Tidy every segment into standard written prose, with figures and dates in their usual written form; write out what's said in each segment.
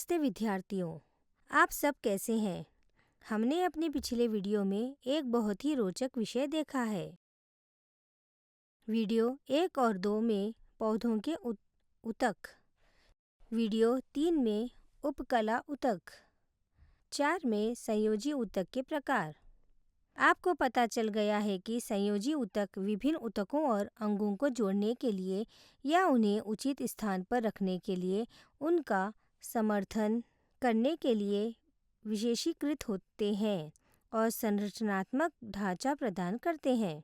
नमस्ते विद्यार्थियों, आप सब कैसे हैं? हमने अपने पिछले वीडियो में एक बहुत ही रोचक विषय देखा है। वीडियो 1 और 2 में पौधों के ऊतक, वीडियो 3 में उपकला ऊतक, 4 में संयोजी ऊतक के प्रकार। आपको पता चल गया है कि संयोजी ऊतक विभिन्न ऊतकों और अंगों को जोड़ने के लिए या उन्हें उचित स्थान पर रखने के लिए उनका समर्थन करने के लिए विशेषीकृत होते हैं और संरचनात्मक ढांचा प्रदान करते हैं।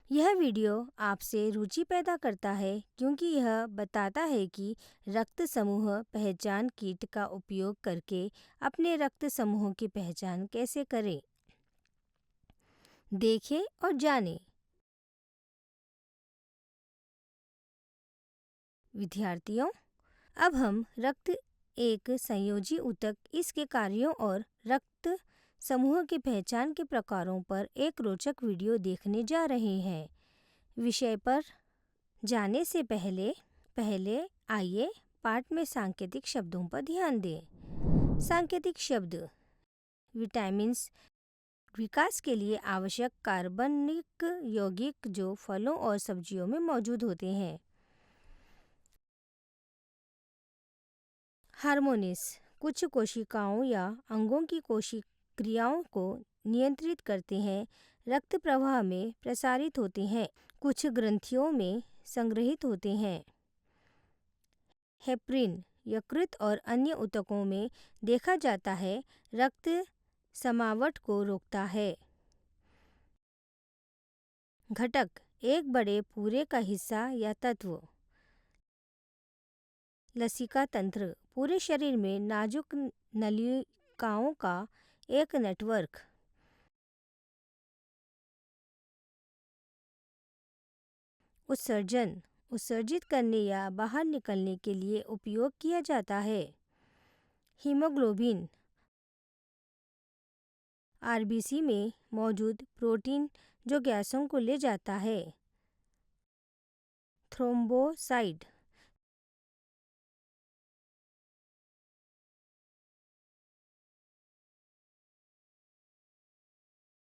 यह वीडियो आपसे रुचि पैदा करता है क्योंकि यह बताता है कि रक्त समूह पहचान किट का उपयोग करके अपने रक्त समूहों की पहचान कैसे करें। देखें और जानें। विद्यार्थियों, अब हम रक्त एक संयोजी ऊतक, इसके कार्यों और रक्त समूह की पहचान के प्रकारों पर एक रोचक वीडियो देखने जा रहे हैं। विषय पर जाने से पहले आइए पाठ में सांकेतिक शब्दों पर ध्यान दें। सांकेतिक शब्द: विटामिन्स विकास के लिए आवश्यक कार्बनिक यौगिक जो फलों और सब्जियों में मौजूद होते हैं। हार्मोन्स कुछ कोशिकाओं या अंगों की क्रियाओं को नियंत्रित करते हैं, रक्त प्रवाह में प्रसारित होते हैं, कुछ ग्रंथियों में संग्रहित होते हैं। हेपरिन यकृत और अन्य ऊतकों में देखा जाता है, रक्त जमावट को रोकता है। घटक एक बड़े पूरे का हिस्सा या तत्व। लसिका तंत्र पूरे शरीर में नाजुक नलिकाओं का एक नेटवर्क। उत्सर्जन उत्सर्जित करने या बाहर निकलने के लिए उपयोग किया जाता है। हीमोग्लोबिन आरबीसी में मौजूद प्रोटीन जो गैसों को ले जाता है। थ्रोम्बोसाइट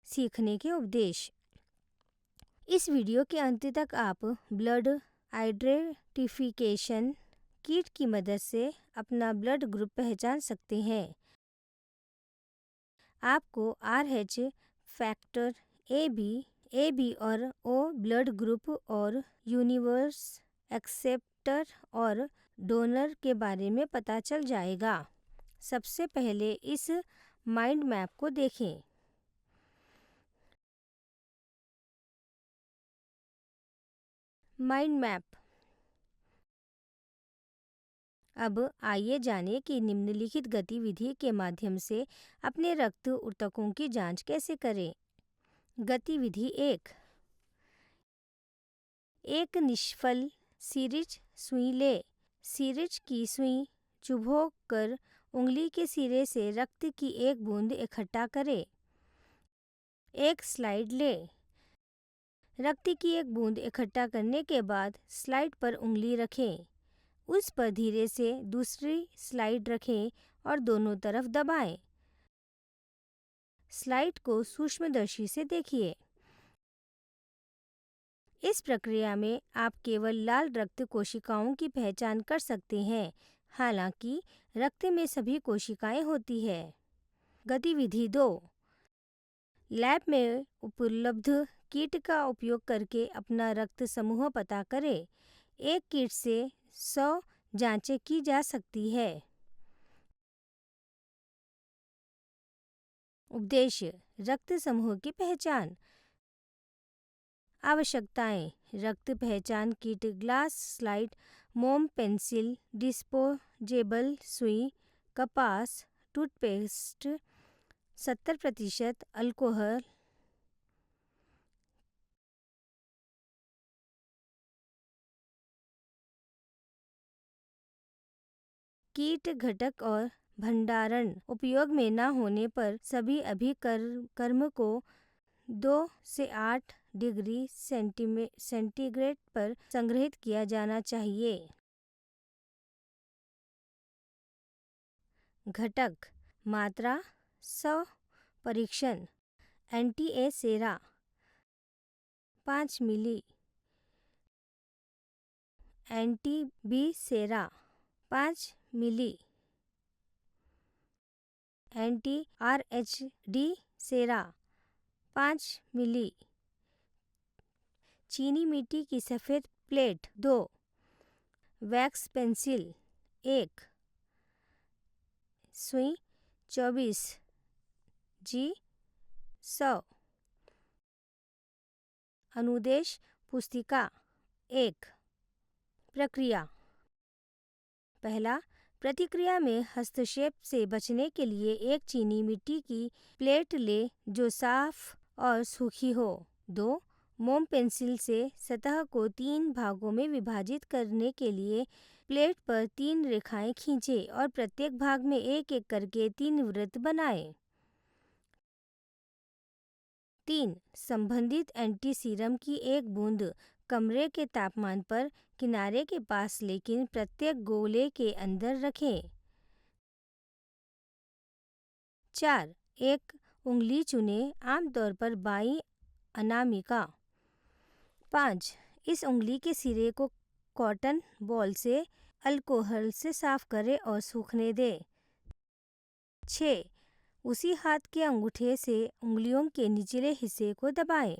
सीखने के उपदेश: इस वीडियो के अंत तक आप ब्लड आइडेंटिफिकेशन किट की मदद से अपना ब्लड ग्रुप पहचान सकते हैं। आपको RH फैक्टर AB और O ब्लड ग्रुप और यूनिवर्स एक्सेप्टर और डोनर के बारे में पता चल जाएगा। सबसे पहले इस माइंड मैप को देखें। Mind map. अब आइए जानें कि निम्नलिखित गतिविधि के माध्यम से अपने रक्त ऊतकों की जांच कैसे करें। गतिविधि 1: एक निष्फल सीरिंज सुई ले। सीरिंज की सुई चुभो कर उंगली के सिरे से रक्त की एक बूंद इकट्ठा करें। एक स्लाइड ले। रक्त की एक बूंद इकट्ठा करने के बाद स्लाइड पर उंगली रखें। उस पर धीरे से दूसरी स्लाइड रखें और दोनों तरफ दबाएं। स्लाइड को सूक्ष्मदर्शी से देखिए। इस प्रक्रिया में आप केवल लाल रक्त कोशिकाओं की पहचान कर सकते हैं, हालांकि रक्त में सभी कोशिकाएं होती हैं। गतिविधि 2: लैब में उपलब्ध किट का उपयोग करके अपना रक्त समूह पता करें। एक किट से 100 जांचें की जा सकती है। उद्देश्य: रक्त समूह की पहचान। आवश्यकताएं: रक्त पहचान किट, ग्लास स्लाइड, मोम, पेंसिल, डिस्पोजेबल सुई, कपास, टूथपेस्ट, 70% अल्कोहल, कीट घटक और भंडारण। उपयोग में न होने पर सभी अभिकर्म को 2 से 8 डिग्री सेंटीग्रेड पर संग्रहित किया जाना चाहिए। घटक मात्रा 100 परीक्षण एंटी ए सेरा 5 मिली एंटी बी सेरा 5 मिली anti R H D sera 5 मिली चीनी मिट्टी की सफ़ेद प्लेट 2 वैक्स पेंसिल 1 सुई 24 जी 100 अनुदेश पुस्तिका 1 प्रक्रिया पहला प्रतिक्रिया में हस्तक्षेप से बचने के लिए एक चीनी मिट्टी की प्लेट ले जो साफ और सूखी हो। 2 मोम पेंसिल से सतह को 3 भागों में विभाजित करने के लिए प्लेट पर 3 रेखाएं खींचें और प्रत्येक भाग में एक एक करके 3 वृत्त बनाएं। 3 संबंधित एंटी सीरम की एक बूंद कमरे के तापमान पर किनारे के पास लेकिन प्रत्येक गोले के अंदर रखें। 4 एक उंगली चुनें, आमतौर पर बाईं अनामिका। 5 इस उंगली के सिरे को कॉटन बॉल से अल्कोहल से साफ करें और सूखने दें। 6 उसी हाथ के अंगूठे से उंगलियों के निचले हिस्से को दबाएं।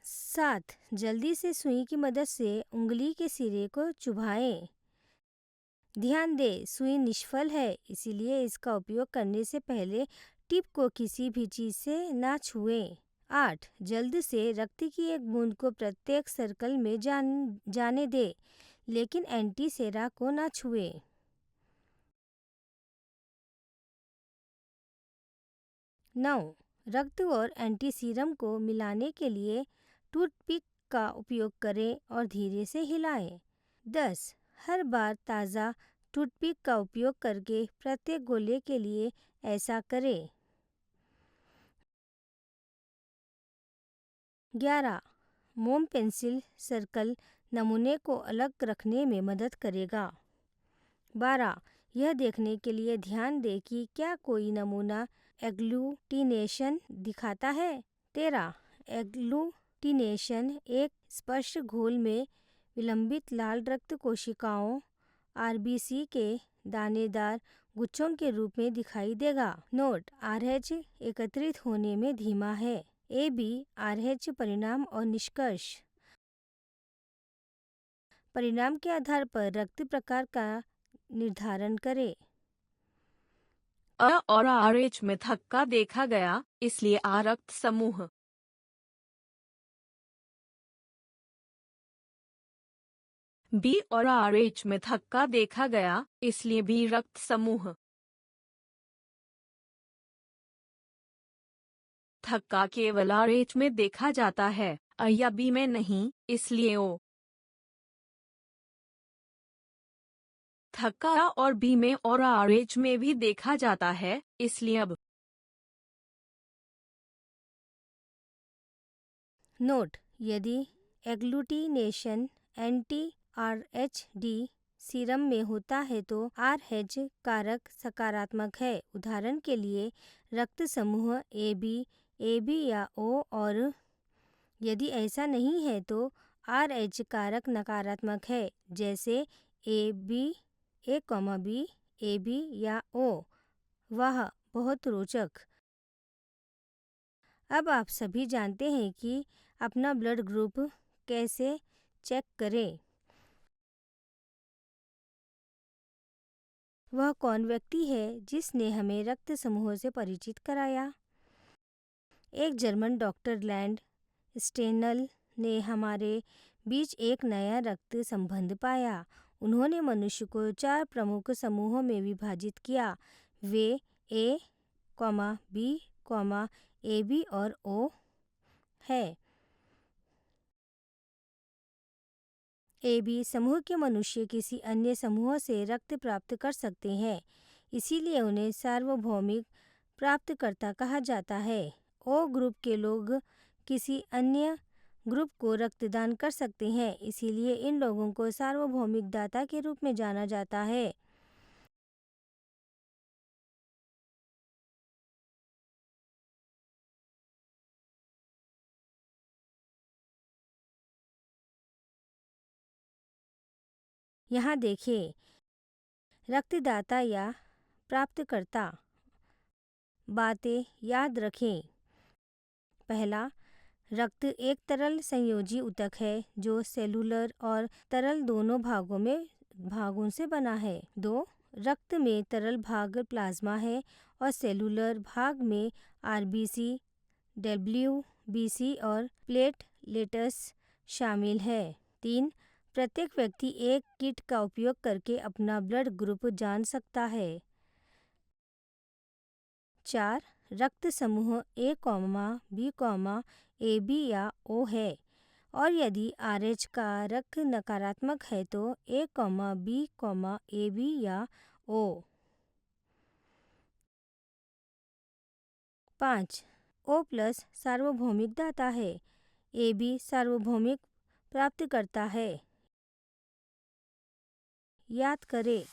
7 जल्दी से सुई की मदद से उंगली के सिरे को चुभाएं। ध्यान दें, सुई निष्फल है, इसीलिए इसका उपयोग करने से पहले टिप को किसी भी चीज़ से ना छुएं। 8 जल्द से रक्त की एक बूंद को प्रत्येक सर्कल में जाने दें, लेकिन एंटी सेरा को ना छुएं। 9 रक्त और एंटी सीरम को मिलाने के लिए टूथपिक का उपयोग करें और धीरे से हिलाएं। 10 हर बार ताज़ा टूथपिक का उपयोग करके प्रत्येक गोले के लिए ऐसा करें। 11 मोम पेंसिल सर्कल नमूने को अलग रखने में मदद करेगा। 12 यह देखने के लिए ध्यान दें कि क्या कोई नमूना एग्लूटिनेशन दिखाता है। 13 एग्लूटिनेशन एक स्पष्ट घोल में विलंबित लाल रक्त कोशिकाओं आरबीसी के दानेदार गुच्छों के रूप में दिखाई देगा। नोट आरएच एकत्रित होने में धीमा है। एबी आरएच परिणाम और निष्कर्ष परिणाम के आधार पर रक्त प्रकार का निर्धारण करें। अ और आरएच में थक्का देखा गया, इसलिए आ रक्त समूह। बी और आरएच में थक्का देखा गया, इसलिए बी रक्त समूह। थक्का केवल आरएच में देखा जाता है, अ या बी में नहीं, इसलिए ओ। थक्का आ और बी में और आरएच में भी देखा जाता है, इसलिए अब। नोट यदि एग्लूटिनेशन एंटी आरएचडी सीरम में होता है तो आरएच कारक सकारात्मक है। उदाहरण के लिए रक्त समूह एबी या ओ, और यदि ऐसा नहीं है तो आरएच कारक नकारात्मक है, जैसे ए बी एबी या ओ। वाह, बहुत रोचक। अब आप सभी जानते हैं कि अपना ब्लड ग्रुप कैसे चेक करें। वह कौन व्यक्ति है जिसने हमें रक्त समूह से परिचित कराया? एक जर्मन डॉक्टर लैंड स्टेनल ने हमारे बीच एक नया रक्त संबंध पाया। उन्होंने मनुष्य को 4 प्रमुख समूहों में विभाजित किया। वे ए, बी, एबी और ओ है। एबी समूह के मनुष्य किसी अन्य समूह से रक्त प्राप्त कर सकते हैं, इसीलिए उन्हें सार्वभौमिक प्राप्तकर्ता कहा जाता है। ओ ग्रुप के लोग किसी अन्य ग्रुप को रक्तदान कर सकते हैं, इसीलिए इन लोगों को सार्वभौमिक दाता के रूप में जाना जाता है। यहाँ देखिए, रक्तदाता या प्राप्तकर्ता। बातें याद रखें। पहला, रक्त एक तरल संयोजी ऊतक है जो सेलुलर और तरल दोनों भागों से बना है। 2. रक्त में तरल भाग प्लाज्मा है और सेलुलर भाग में आरबीसी, डब्ल्यूबीसी और प्लेटलेट्स शामिल है। 3. प्रत्येक व्यक्ति एक किट का उपयोग करके अपना ब्लड ग्रुप जान सकता है। 4. रक्त समूह A, B, AB या O है और यदि RH कारक नकारात्मक है तो A, B, AB या O। 5. O+ सार्वभौमिक दाता है। AB सार्वभौमिक प्राप्तकर्ता है। याद करें,